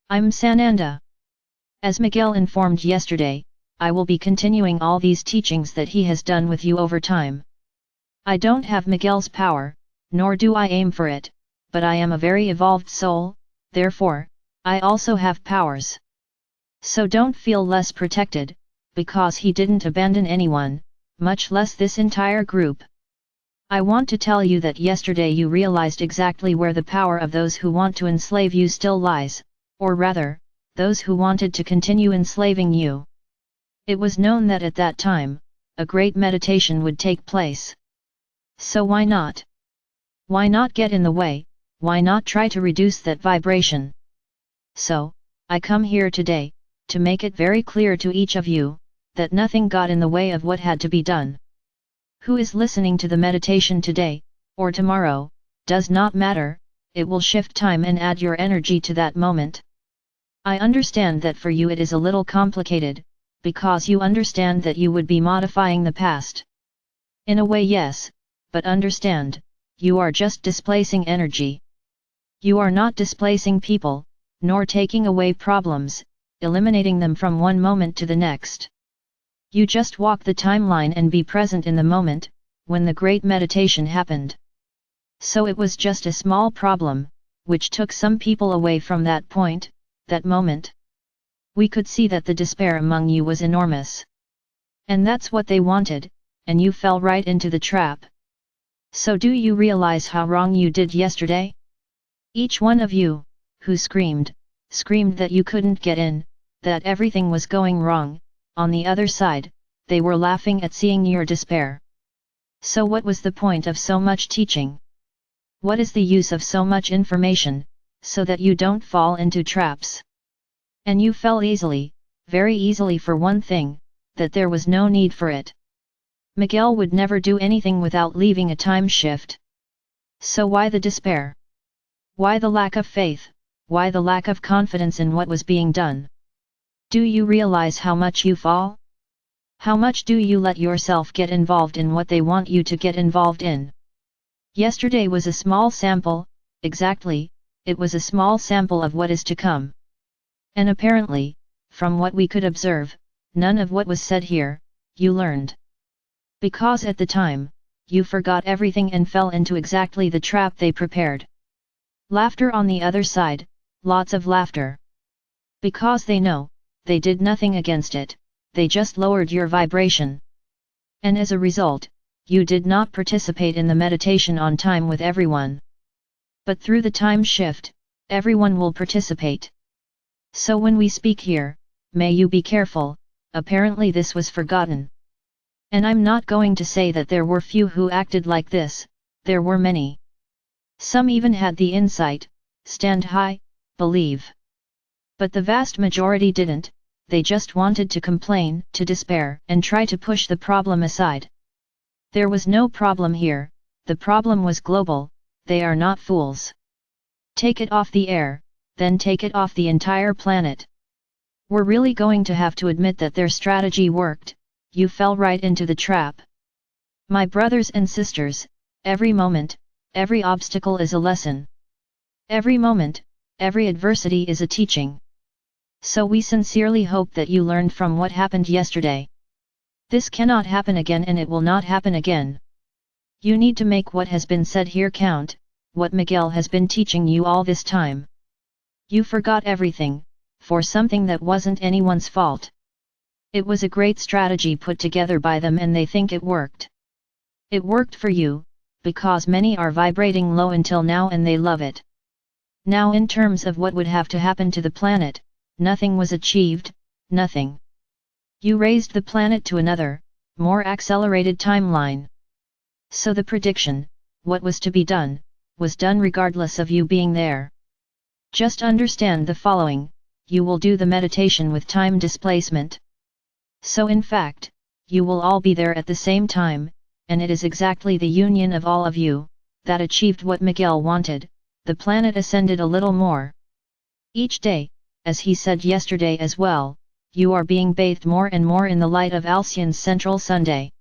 I'm Sananda. As Miguel informed yesterday, I will be continuing all these teachings that he has done with you over time. I don't have Miguel's power, nor do I aim for it, but I am a very evolved soul, therefore, I also have powers. So don't feel less protected, because he didn't abandon anyone, much less this entire group. I want to tell you that yesterday you realized exactly where the power of those who want to enslave you still lies, or rather, those who wanted to continue enslaving you. It was known that at that time, a great meditation would take place. So why not? Why not get in the way, why not try to reduce that vibration? So, I come here today, to make it very clear to each of you, that nothing got in the way of what had to be done. Who is listening to the meditation today, or tomorrow, does not matter, it will shift time and add your energy to that moment. I understand that for you it is a little complicated, because you understand that you would be modifying the past. In a way yes, but understand, you are just displacing energy. You are not displacing people, nor taking away problems, eliminating them from one moment to the next. You just walk the timeline and be present in the moment, when the great meditation happened. So it was just a small problem, which took some people away from that point, that moment. We could see that the despair among you was enormous. And that's what they wanted, and you fell right into the trap. So do you realize how wrong you did yesterday? Each one of you, who screamed that you couldn't get in, that everything was going wrong, on the other side, they were laughing at seeing your despair. So what was the point of so much teaching? What is the use of so much information, so that you don't fall into traps? And you fell easily, very easily for one thing, that there was no need for it. Miguel would never do anything without leaving a time shift. So why the despair? Why the lack of faith? Why the lack of confidence in what was being done? Do you realize how much you fall? How much do you let yourself get involved in what they want you to get involved in? Yesterday was a small sample, exactly, it was a small sample of what is to come. And apparently, from what we could observe, none of what was said here, you learned. Because at the time, you forgot everything and fell into exactly the trap they prepared. Laughter on the other side, lots of laughter. Because they know, they did nothing against it, they just lowered your vibration. And as a result, you did not participate in the meditation on time with everyone. But through the time shift, everyone will participate. So when we speak here, may you be careful, apparently this was forgotten. And I'm not going to say that there were few who acted like this, there were many. Some even had the insight, stand high, believe. But the vast majority didn't, they just wanted to complain, to despair, and try to push the problem aside. There was no problem here, the problem was global, they are not fools. Take it off the air, then take it off the entire planet. We're really going to have to admit that their strategy worked, you fell right into the trap. My brothers and sisters, every moment, every obstacle is a lesson. Every moment, every adversity is a teaching. So we sincerely hope that you learned from what happened yesterday. This cannot happen again and it will not happen again. You need to make what has been said here count, what Miguel has been teaching you all this time. You forgot everything, for something that wasn't anyone's fault. It was a great strategy put together by them and they think it worked. It worked for you, because many are vibrating low until now and they love it. Now in terms of what would have to happen to the planet, nothing was achieved, nothing. You raised the planet to another, more accelerated timeline. So the prediction, what was to be done, was done regardless of you being there. Just understand the following, you will do the meditation with time displacement. So in fact, you will all be there at the same time, and it is exactly the union of all of you, that achieved what Miguel wanted, the planet ascended a little more. Each day, as he said yesterday as well, you are being bathed more and more in the light of Alcyon's central Sunday.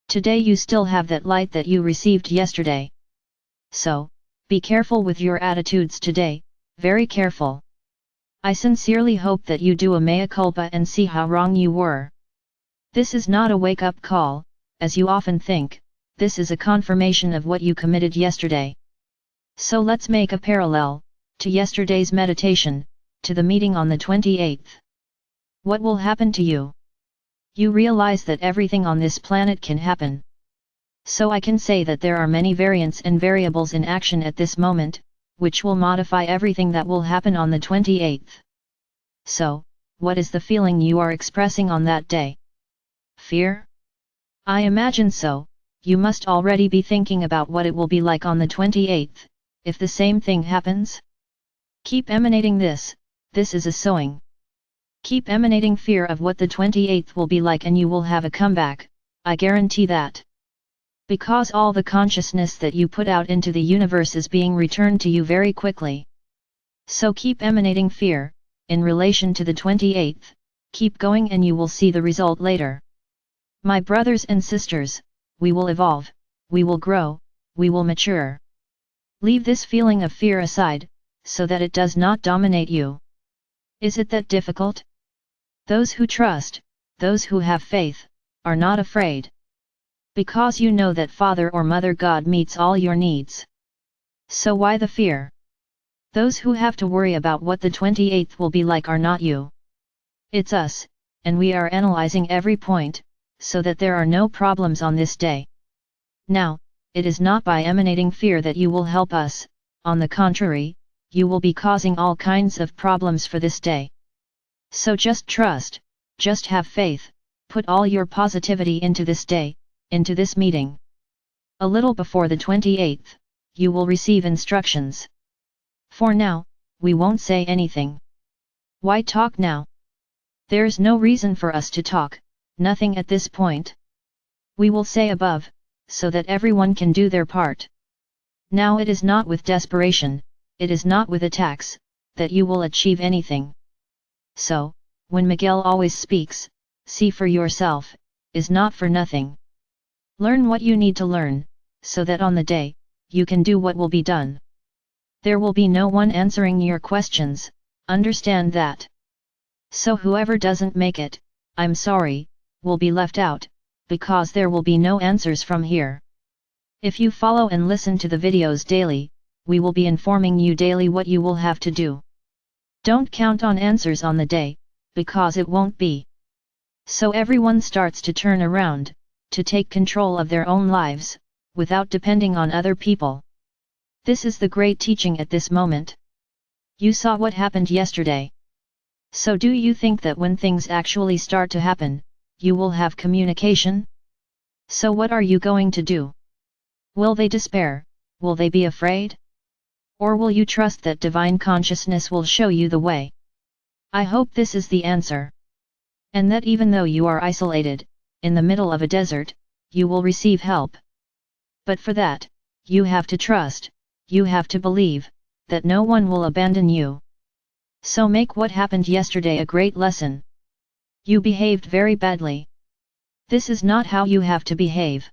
Today you still have that light that you received yesterday. So, be careful with your attitudes today, very careful. I sincerely hope that you do a mea culpa and see how wrong you were. This is not a wake-up call, as you often think, this is a confirmation of what you committed yesterday. So let's make a parallel, to yesterday's meditation, to the meeting on the 28th. What will happen to you? You realize that everything on this planet can happen. So I can say that there are many variants and variables in action at this moment, which will modify everything that will happen on the 28th. So, what is the feeling you are expressing on that day? Fear? I imagine so. You must already be thinking about what it will be like on the 28th, if the same thing happens. Keep emanating this is a sowing. Keep emanating fear of what the 28th will be like and you will have a comeback, I guarantee that. Because all the consciousness that you put out into the universe is being returned to you very quickly. So keep emanating fear, in relation to the 28th, keep going and you will see the result later. My brothers and sisters, we will evolve, we will grow, we will mature. Leave this feeling of fear aside, so that it does not dominate you. Is it that difficult? Those who trust, those who have faith, are not afraid. Because you know that Father or Mother God meets all your needs. So why the fear? Those who have to worry about what the 28th will be like are not you. It's us, and we are analyzing every point, so that there are no problems on this day. Now, it is not by emanating fear that you will help us, on the contrary, you will be causing all kinds of problems for this day. So just trust, just have faith, put all your positivity into this day, into this meeting. A little before the 28th, you will receive instructions. For now, we won't say anything. Why talk now? There's no reason for us to talk, nothing at this point. We will say above, so that everyone can do their part. Now it is not with desperation, it is not with attacks, that you will achieve anything. So, when Miguel always speaks, see for yourself, is not for nothing. Learn what you need to learn, so that on the day, you can do what will be done. There will be no one answering your questions, understand that. So whoever doesn't make it, I'm sorry, will be left out, because there will be no answers from here. If you follow and listen to the videos daily, we will be informing you daily what you will have to do. Don't count on answers on the day, because it won't be. So everyone starts to turn around, to take control of their own lives, without depending on other people. This is the great teaching at this moment. You saw what happened yesterday. So do you think that when things actually start to happen, you will have communication? So what are you going to do? Will they despair? Will they be afraid? Or will you trust that divine consciousness will show you the way? I hope this is the answer. And that even though you are isolated, in the middle of a desert, you will receive help. But for that, you have to trust, you have to believe, that no one will abandon you. So make what happened yesterday a great lesson. You behaved very badly. This is not how you have to behave.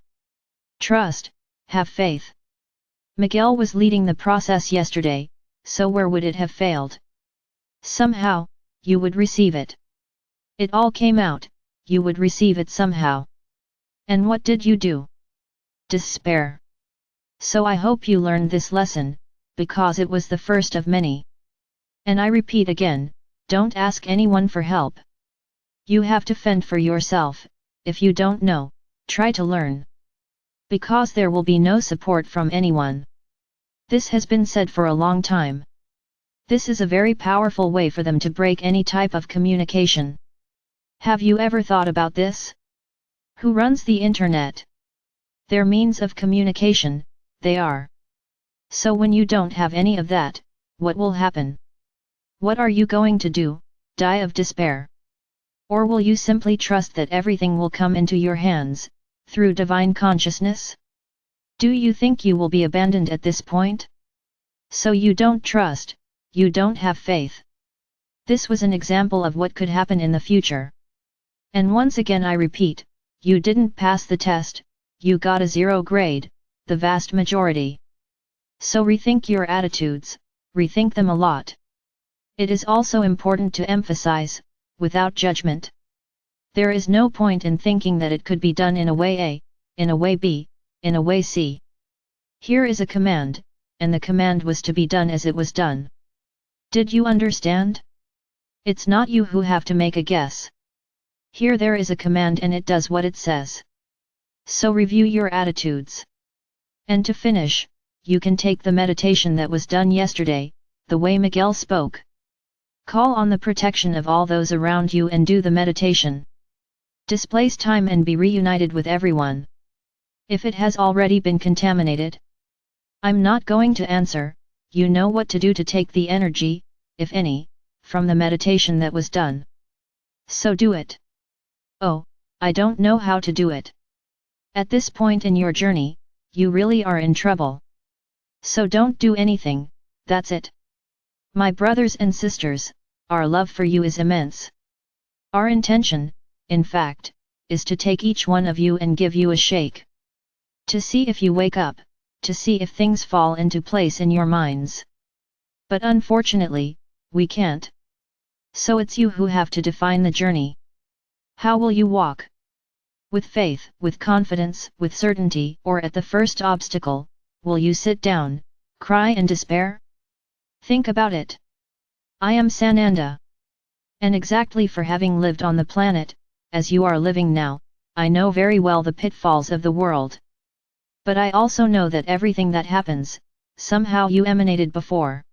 Trust, have faith. Miguel was leading the process yesterday, so where would it have failed? Somehow, you would receive it. It all came out, you would receive it somehow. And what did you do? Despair. So I hope you learned this lesson, because it was the first of many. And I repeat again, don't ask anyone for help. You have to fend for yourself. If you don't know, try to learn. Because there will be no support from anyone. This has been said for a long time. This is a very powerful way for them to break any type of communication. Have you ever thought about this? Who runs the internet? Their means of communication, they are. So when you don't have any of that, what will happen? What are you going to do, die of despair? Or will you simply trust that everything will come into your hands, through divine consciousness? Do you think you will be abandoned at this point? So you don't trust, you don't have faith. This was an example of what could happen in the future. And once again I repeat, you didn't pass the test, you got a 0 grade, the vast majority. So rethink your attitudes, rethink them a lot. It is also important to emphasize, without judgment. There is no point in thinking that it could be done in a way A, in a way B, in a way C. Here is a command, and the command was to be done as it was done. Did you understand? It's not you who have to make a guess. Here there is a command and it does what it says. So review your attitudes. And to finish, you can take the meditation that was done yesterday, the way Miguel spoke. Call on the protection of all those around you and do the meditation. Displace time and be reunited with everyone. If it has already been contaminated, I'm not going to answer. You know what to do to take the energy, if any, from the meditation that was done. So do it. Oh, I don't know how to do it. At this point in your journey, you really are in trouble. So don't do anything, that's it. My brothers and sisters, our love for you is immense. Our intention, in fact, is to take each one of you and give you a shake. To see if you wake up, to see if things fall into place in your minds. But unfortunately, we can't. So it's you who have to define the journey. How will you walk? With faith, with confidence, with certainty, or at the first obstacle, will you sit down, cry and despair? Think about it. I am Sananda. And exactly for having lived on the planet, as you are living now, I know very well the pitfalls of the world. But I also know that everything that happens, somehow you emanated before.